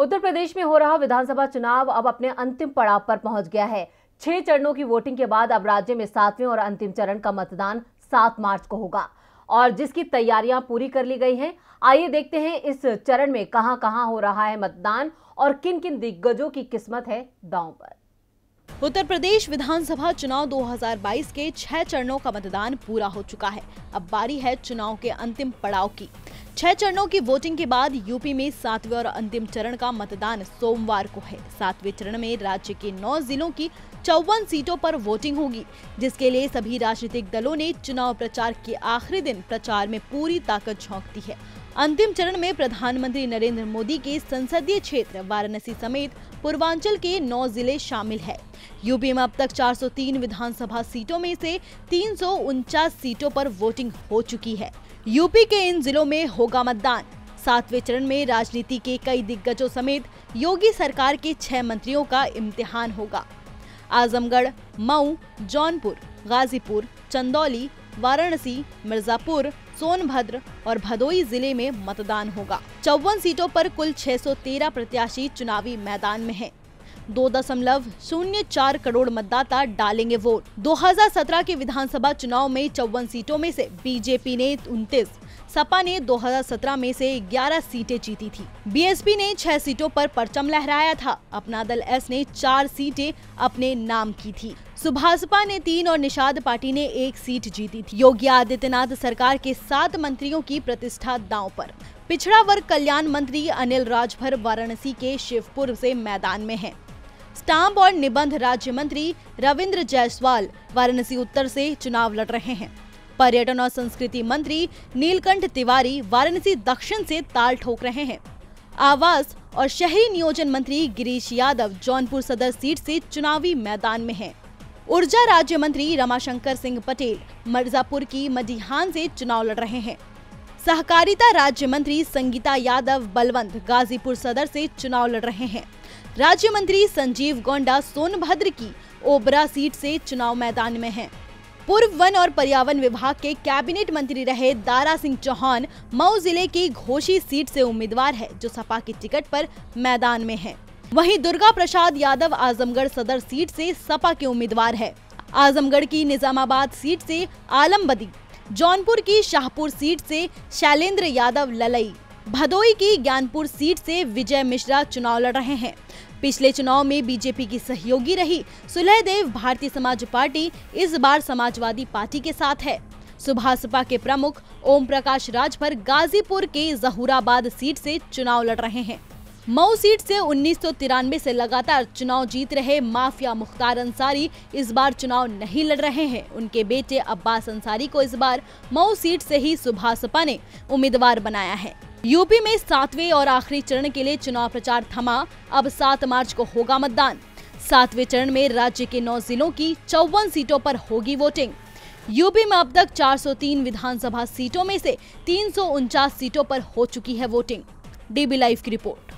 उत्तर प्रदेश में हो रहा विधानसभा चुनाव अब अपने अंतिम पड़ाव पर पहुंच गया है। 6 चरणों की वोटिंग के बाद अब राज्य में 7वें और अंतिम चरण का मतदान 7 मार्च को होगा और जिसकी तैयारियां पूरी कर ली गई हैं। आइए देखते हैं इस चरण में कहां-कहां हो रहा है मतदान और किन-किन दिग्गजों की किस्मत है दांव पर। उत्तर प्रदेश विधानसभा चुनाव 2022 के 6 चरणों का मतदान पूरा हो चुका है। अब बारी है चुनाव के अंतिम पड़ाव की। 6 चरणों की वोटिंग के बाद यूपी में 7वें और अंतिम चरण का मतदान सोमवार को है। 7वें चरण में राज्य के 9 जिलों की 54 सीटों पर वोटिंग होगी, जिसके लिए सभी राजनीतिक दलों ने चुनाव प्रचार के आखिरी दिन प्रचार में पूरी ताकत झोंक दी है। अंतिम चरण में प्रधानमंत्री नरेंद्र मोदी के संसदीय क्षेत्र वाराणसी समेत पूर्वांचल के 9 जिले शामिल है। यूपी में अब तक 403 विधानसभा सीटों में से 349 सीटों पर वोटिंग हो चुकी है। यूपी के इन जिलों में होगा मतदान। 7वें चरण में राजनीति के कई दिग्गजों समेत योगी सरकार के 6 मंत्रियों का इम्तिहान होगा। आजमगढ़, मऊ, जौनपुर, गाजीपुर, चंदौली, वाराणसी, मिर्जापुर, सोनभद्र और भदोई जिले में मतदान होगा। 54 सीटों पर कुल 613 प्रत्याशी चुनावी मैदान में हैं। 2.04 करोड़ मतदाता डालेंगे वोट। 2017 के विधानसभा चुनाव में 54 सीटों में से बीजेपी ने 29, सपा ने 2017 में से 11 सीटें जीती थी। बीएसपी ने 6 सीटों पर परचम लहराया था। अपना दल एस ने 4 सीटें अपने नाम की थी। सुभासपा ने 3 और निषाद पार्टी ने 1 सीट जीती थी। योगी आदित्यनाथ सरकार के 7 मंत्रियों की प्रतिष्ठा दांव पर। पिछड़ा वर्ग कल्याण मंत्री अनिल राजभर वाराणसी के शिवपुर से मैदान में हैं। स्टाम्प और निबंध राज्य मंत्री रविंद्र जायसवाल वाराणसी उत्तर से चुनाव लड़ रहे हैं। पर्यटन और संस्कृति मंत्री नीलकंठ तिवारी वाराणसी दक्षिण से ताल ठोक रहे हैं। आवास और शहरी नियोजन मंत्री गिरीश यादव जौनपुर सदर सीट से चुनावी मैदान में हैं। ऊर्जा राज्य मंत्री रमाशंकर सिंह पटेल मिर्जापुर की मडिहान से चुनाव लड़ रहे हैं। सहकारिता राज्य मंत्री संगीता यादव बलवंत गाजीपुर सदर से चुनाव लड़ रहे हैं। राज्य मंत्री संजीव गोंडा सोनभद्र की ओबरा सीट से चुनाव मैदान में हैं। पूर्व वन और पर्यावरण विभाग के कैबिनेट मंत्री रहे दारा सिंह चौहान मऊ जिले की घोसी सीट से उम्मीदवार है, जो सपा की टिकट पर मैदान में है। वहीं दुर्गा प्रसाद यादव आजमगढ़ सदर सीट से सपा के उम्मीदवार है। आजमगढ़ की निजामाबाद सीट से आलम बदी, जौनपुर की शाहपुर सीट से शैलेंद्र यादव ललई, भदोई की ज्ञानपुर सीट से विजय मिश्रा चुनाव लड़ रहे हैं। पिछले चुनाव में बीजेपी की सहयोगी रही सुलहदेव भारतीय समाज पार्टी इस बार समाजवादी पार्टी के साथ है। सुभासपा के प्रमुख ओम प्रकाश राजभर गाजीपुर के जहूराबाद सीट से चुनाव लड़ रहे हैं। मऊ सीट से 1993 से लगातार चुनाव जीत रहे माफिया मुख्तार अंसारी इस बार चुनाव नहीं लड़ रहे हैं। उनके बेटे अब्बास अंसारी को इस बार मऊ सीट से ही सुभासपा ने उम्मीदवार बनाया है। यूपी में 7वें और आखिरी चरण के लिए चुनाव प्रचार थमा। अब 7 मार्च को होगा मतदान। 7वें चरण में राज्य के 9 जिलों की 54 सीटों पर होगी वोटिंग। यूपी में अब तक 403 विधानसभा सीटों में से 349 सीटों पर हो चुकी है वोटिंग। डीबी लाइव की रिपोर्ट।